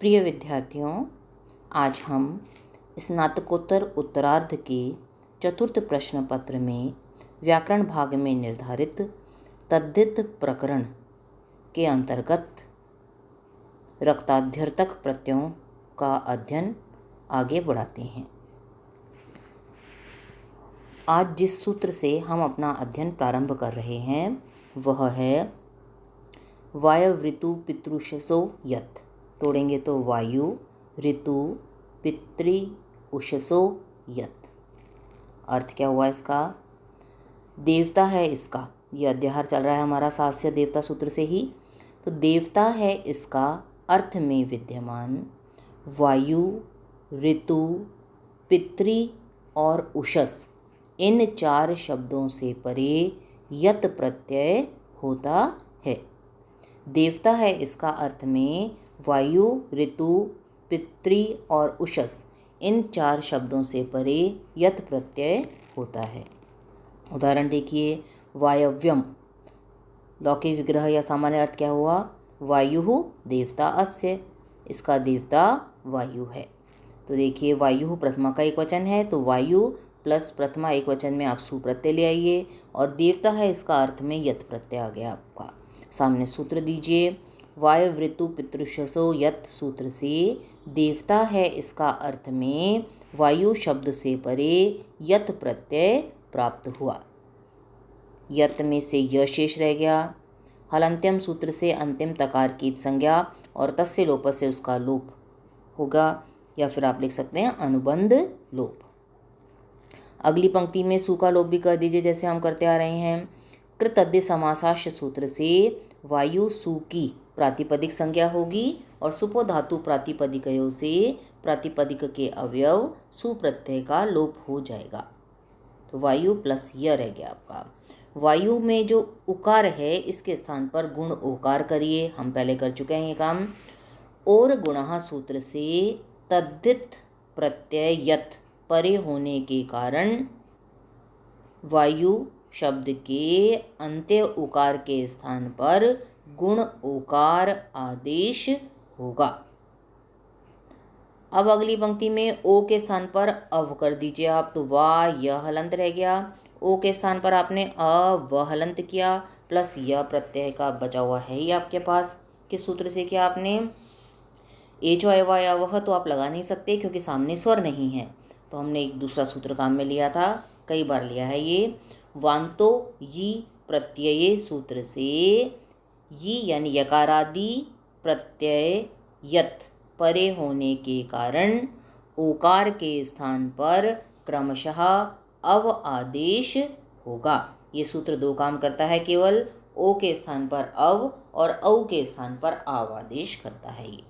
प्रिय विद्यार्थियों, आज हम स्नातकोत्तर उत्तरार्ध के चतुर्थ प्रश्न पत्र में व्याकरण भाग में निर्धारित तद्धित प्रकरण के अंतर्गत रक्ताध्यर्थक प्रत्ययों का अध्ययन आगे बढ़ाते हैं। आज जिस सूत्र से हम अपना अध्ययन प्रारंभ कर रहे हैं वह है वायव ऋतु पितृषसो यत्। तोड़ेंगे तो वायु ऋतु पितृ उषसो यत्। अर्थ क्या हुआ इसका? देवता है इसका, यह अध्याहार चल रहा है हमारा सास्य देवता सूत्र से ही। तो देवता है इसका अर्थ में विद्यमान वायु ऋतु पितृ और उषस, इन चार शब्दों से परे यत् प्रत्यय होता है। देवता है इसका अर्थ में वायु ऋतु पितृ और उषस, इन चार शब्दों से परे यत् प्रत्यय होता है। उदाहरण देखिए, वायव्यम लौकिक विग्रह या सामान्य अर्थ क्या हुआ? वायु देवता अस्य, इसका देवता वायु है। तो देखिए, वायु प्रथमा का एक वचन है तो वायु प्लस प्रथमा एक वचन में आप सुप्रत्यय ले आइए और देवता है इसका अर्थ में यत् प्रत्यय आ गया आपका। सामने सूत्र दीजिए, वायव ऋतु पितृषसो यत् सूत्र से देवता है इसका अर्थ में वायु शब्द से परे यत् प्रत्यय प्राप्त हुआ। यत् में से य शेष रह गया। हलंत्यम सूत्र से अंतिम तकार की संज्ञा और तस्य लोप से उसका लोप होगा, या फिर आप लिख सकते हैं अनुबंध लोप। अगली पंक्ति में सु का लोप भी कर दीजिए जैसे हम करते आ रहे हैं। कृतद्य समासाश्य सूत्र से वायु सु की प्रातिपदिक संज्ञा होगी और सुपो धातु प्रातिपदिकयों से प्रातिपदिक के अवयव सु प्रत्यय का लोप हो जाएगा। तो वायु प्लस य रह गया आपका। वायु में जो उकार है इसके स्थान पर गुण ओकार करिए, हम पहले कर चुके हैं ये काम। और गुणः सूत्र से तद्धित प्रत्यय यत् परे होने के कारण वायु शब्द के अंत्य उकार के स्थान पर गुण ओकार आदेश होगा। अब अगली पंक्ति में ओ के स्थान पर अव कर दीजिए आप, तो वा यह हलंत रह गया। ओ के स्थान पर आपने व हलंत किया प्लस यह प्रत्यय का बचा हुआ है ही आपके पास। किस सूत्र से किया आपने? एचो एवा या वह तो आप लगा नहीं सकते क्योंकि सामने स्वर नहीं है, तो हमने एक दूसरा सूत्र काम में लिया था, कई बार लिया है ये। वांतो यी प्रत्यय सूत्र से यी यानी यकारादि प्रत्यय यत् परे होने के कारण ओकार के स्थान पर क्रमशः अव आदेश होगा। ये सूत्र दो काम करता है, केवल ओ के स्थान पर अव और औ के स्थान पर आव आदेश करता है ये।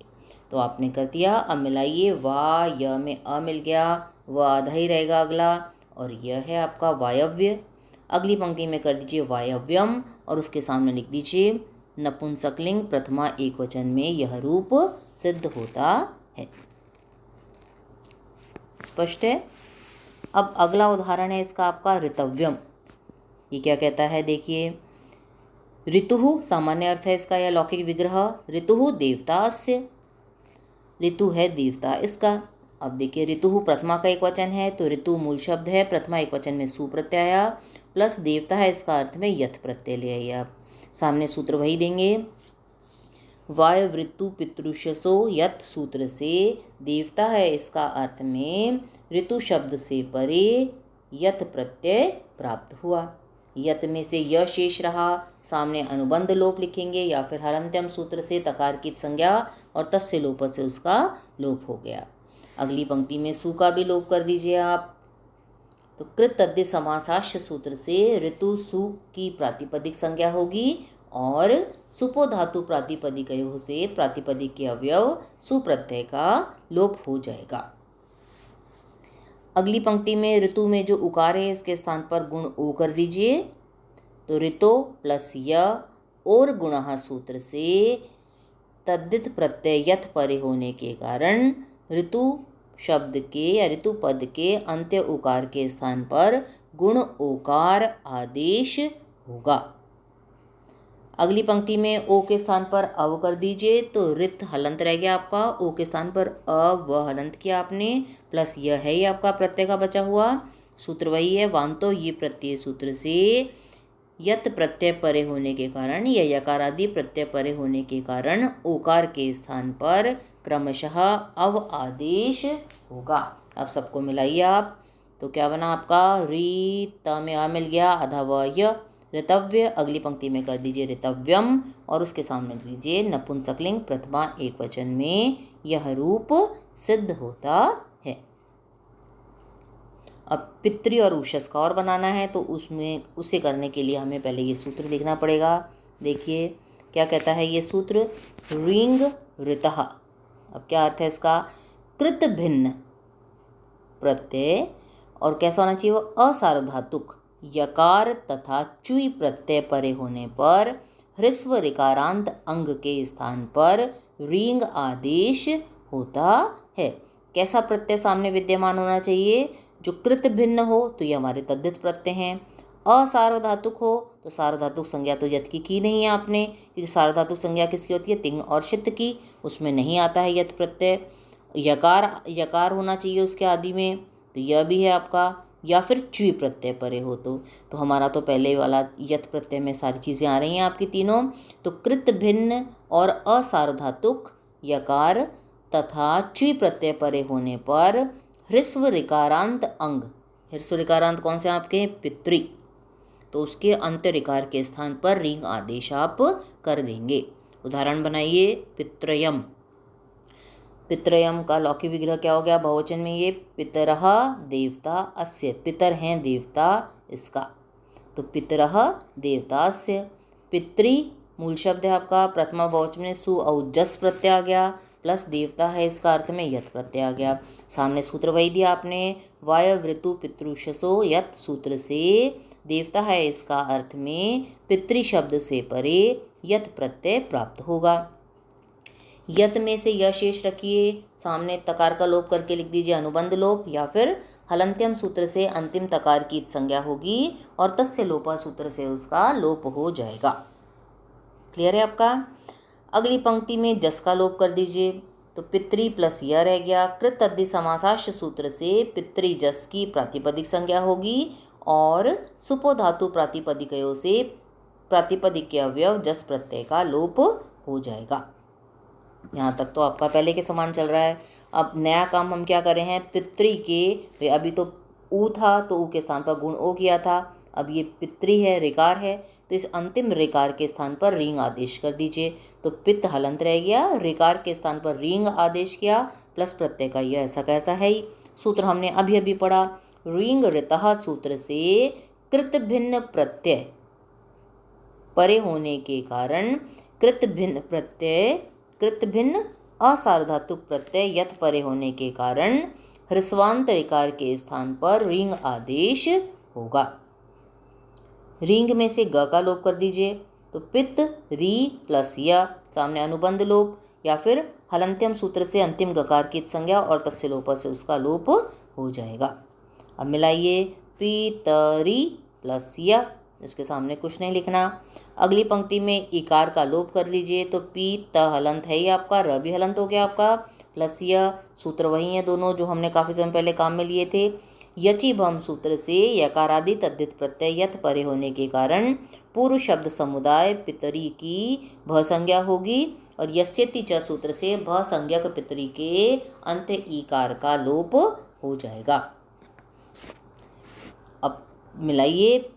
तो आपने कर दिया। अब मिलाइए, वा य में अ मिल गया, व आधा ही रहेगा अगला, और यह है आपका वायव्य। अगली पंक्ति में कर दीजिए वायव्यम और उसके सामने लिख दीजिए नपुंसकलिंग प्रथमा एक वचन में यह रूप सिद्ध होता है। स्पष्ट है? अब अगला उदाहरण है इसका आपका ऋतव्यम। ये क्या कहता है देखिए, ऋतुः सामान्य अर्थ है इसका या लौकिक विग्रह। ऋतुः देवतास्य, ऋतु है देवता इसका। अब देखिए, ऋतु प्रथमा का एक वचन है तो ऋतु मूल शब्द है, प्रथमा एक वचन में सुप्रत्यय आया प्लस देवता है इसका अर्थ में यथ प्रत्यय ले आइए आप। सामने सूत्र वही देंगे, वायव ऋतु पितृषसो यत् सूत्र से देवता है इसका अर्थ में ऋतु शब्द से परे यत् प्रत्यय प्राप्त हुआ। यत् में से य शेष रहा, सामने अनुबंध लोप लिखेंगे या फिर हलंत्यम सूत्र से तकार की संज्ञा और तस्य लोप से उसका लोप हो गया। अगली पंक्ति में सु का भी लोप कर दीजिए आप। तो कृत तद्य समासाश्य सूत्र से ऋतु सु की प्रातिपदिक संज्ञा होगी और सुपो धातु प्रातिपदिकयों से प्रातिपदिक के अवयव सुप्रत्यय का लोप हो जाएगा। अगली पंक्ति में ऋतु में जो उकार है इसके स्थान पर गुण ओ कर दीजिए, तो ऋतो प्लस य और गुणः सूत्र से तद्धित प्रत्यय यथ परे होने के कारण ऋतु शब्द के या ऋतु पद के अंत्य उकार के स्थान पर गुण ओकार आदेश होगा। अगली पंक्ति में ओ के स्थान पर अव कर दीजिए, तो रित हलंत रह गया आपका, ओ के स्थान पर व हलंत किया आपने, प्लस यह है ये आपका प्रत्यय का बचा हुआ। सूत्र वही है, वांतो ये प्रत्यय सूत्र से यत प्रत्यय परे होने के कारण या यकार आदि प्रत्यय परे होने के कारण ओकार के स्थान पर क्रमशः अव आदेश होगा। अब सबको मिलाइए आप, तो क्या बना आपका, री त में आ मिल गया, अधा व य, ऋतव्य। अगली पंक्ति में कर दीजिए ऋतव्यम और उसके सामने दीजिए नपुंसकलिंग प्रथमा एक वचन में यह रूप सिद्ध होता है। अब पितृ और उषस का और बनाना है, तो उसमें उसे करने के लिए हमें पहले ये सूत्र लिखना पड़ेगा। देखिए क्या कहता है ये सूत्र, ऋंग ऋतः। अब क्या अर्थ है इसका, कृत भिन्न प्रत्यय और कैसा होना चाहिए वो, असार्वधातुक यकार तथा चुई प्रत्यय परे होने पर ह्रस्व ऋकारांत अंग के स्थान पर ऋंग आदेश होता है। कैसा प्रत्यय सामने विद्यमान होना चाहिए, जो कृत भिन्न हो तो ये हमारे तद्धित प्रत्यय हैं, असार्वधातुक हो तो सार्वधातुक संज्ञा तो यत की नहीं है आपने, क्योंकि सार्वधातुक संज्ञा किसकी होती है, तिंग और शित की, उसमें नहीं आता है यत प्रत्यय। यकार होना चाहिए उसके आदि में, तो यह भी है आपका, या फिर च्वी प्रत्यय परे हो तो हमारा तो पहले वाला यत प्रत्यय में सारी चीज़ें आ रही हैं आपकी तीनों। तो कृत भिन्न और असार्वधातुक यकार तथा च्वी प्रत्यय परे होने पर ह्रस्व ऋकारांत अंग, ह्रस्व ऋकारांत कौन से आपके, पितृ, तो उसके अंत्य ऋकार के स्थान पर ऋंग आदेश आप कर देंगे। उदाहरण बनाइए, पितृयम। पितृयम का लौकिक विग्रह क्या हो गया, बहुवचन में ये पितरः देवता अस्य, पितर हैं देवता इसका, तो पितरः देवता अस्य। पितृ मूल शब्द है आपका, प्रथमा बहुवचन में सु और जस प्रत्यय आ गया, प्लस देवता है इसका अर्थ में यत प्रत्यय आ गया। सामने सूत्र वही दिया आपने, वायव ऋतु पितृशसो यत सूत्र से देवता है इसका अर्थ में पितृ शब्द से परे यत प्रत्यय प्राप्त होगा। यत में से यह शेष रखिए, सामने तकार का लोप करके लिख दीजिए अनुबंध लोप, या फिर हलंत्यम सूत्र से अंतिम तकार की संज्ञा होगी और तस्य लोपा सूत्र से उसका लोप हो जाएगा। क्लियर है आपका। अगली पंक्ति में जस का लोप कर दीजिए, तो पितृ प्लस यह रह गया, कृत अद्धि समासाश्च सूत्र से पितृ जस की प्रातिपदिक संज्ञा होगी और सुपो धातु प्रातिपदिकयों से प्रातिपदिक के अवयव जस प्रत्यय का लोप हो जाएगा। यहाँ तक तो आपका पहले के समान चल रहा है। अब नया काम हम क्या कर रहे हैं, पितृ के, अभी तो ऊ था तो ऊ के स्थान पर गुण ओ किया था, अब ये पितृ है, ऋकार है, तो इस अंतिम ऋकार के स्थान पर ऋंग आदेश कर दीजिए, तो पित्त हलंत रह गया, ऋकार के स्थान पर ऋंग आदेश किया, प्लस प्रत्यय का यह ऐसा कैसा है ही। सूत्र हमने अभी अभी पढ़ा, ऋंग ऋतः सूत्र से कृत भिन्न प्रत्यय परे होने के कारण कृत भिन्न असार्वधातुक प्रत्यय यत परे होने के कारण ह्रस्वांत ऋकार के स्थान पर ऋंग आदेश होगा। ऋंग में से ग का लोप कर दीजिए, तो पित्त री प्लस य, सामने अनुबंध लोप, या फिर हलंत्यम सूत्र से अंतिम गकार की संज्ञा और तस्य लोप से उसका लोप हो जाएगा। अब मिलाइए, पितरी प्लस य, इसके सामने कुछ नहीं लिखना। अगली पंक्ति में इकार का लोप कर लीजिए, तो पी त हलंत है ही आपका, र भी हलंत हो गया आपका, प्लस य, सूत्र वही है दोनों जो हमने काफ़ी समय पहले काम में लिए थे। यचि भम सूत्र से यकारादि तद्धित प्रत्यय यत परे होने के कारण पूर्व शब्द समुदाय पितरी की भ संज्ञा होगी और यस्यति च सूत्र से भ संज्ञक पितरी के अंत ईकार का लोप हो जाएगा। अब मिलाइए,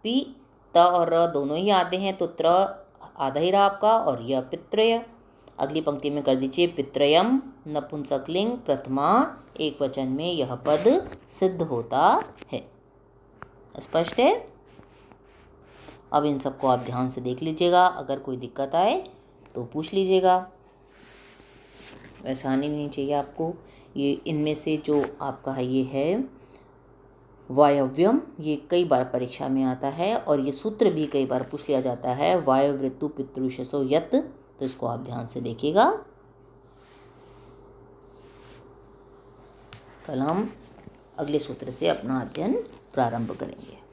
पी त और र दोनों ही आते हैं, तो त्र आधा ही रहा आपका और यह पित्रय। अगली पंक्ति में कर दीजिए पित्रयम, नपुंसकलिंग प्रथमा एक वचन में यह पद सिद्ध होता है। स्पष्ट है। अब इन सबको आप ध्यान से देख लीजिएगा, अगर कोई दिक्कत आए तो पूछ लीजिएगा, वैसा आनी नहीं चाहिए आपको। ये इनमें से जो आपका है ये है वायव्यम, ये कई बार परीक्षा में आता है और ये सूत्र भी कई बार पूछ लिया जाता है, वायव ऋतु पितृशसो यत, तो इसको आप ध्यान से देखिएगा। कल हम अगले सूत्र से अपना अध्ययन प्रारंभ करेंगे।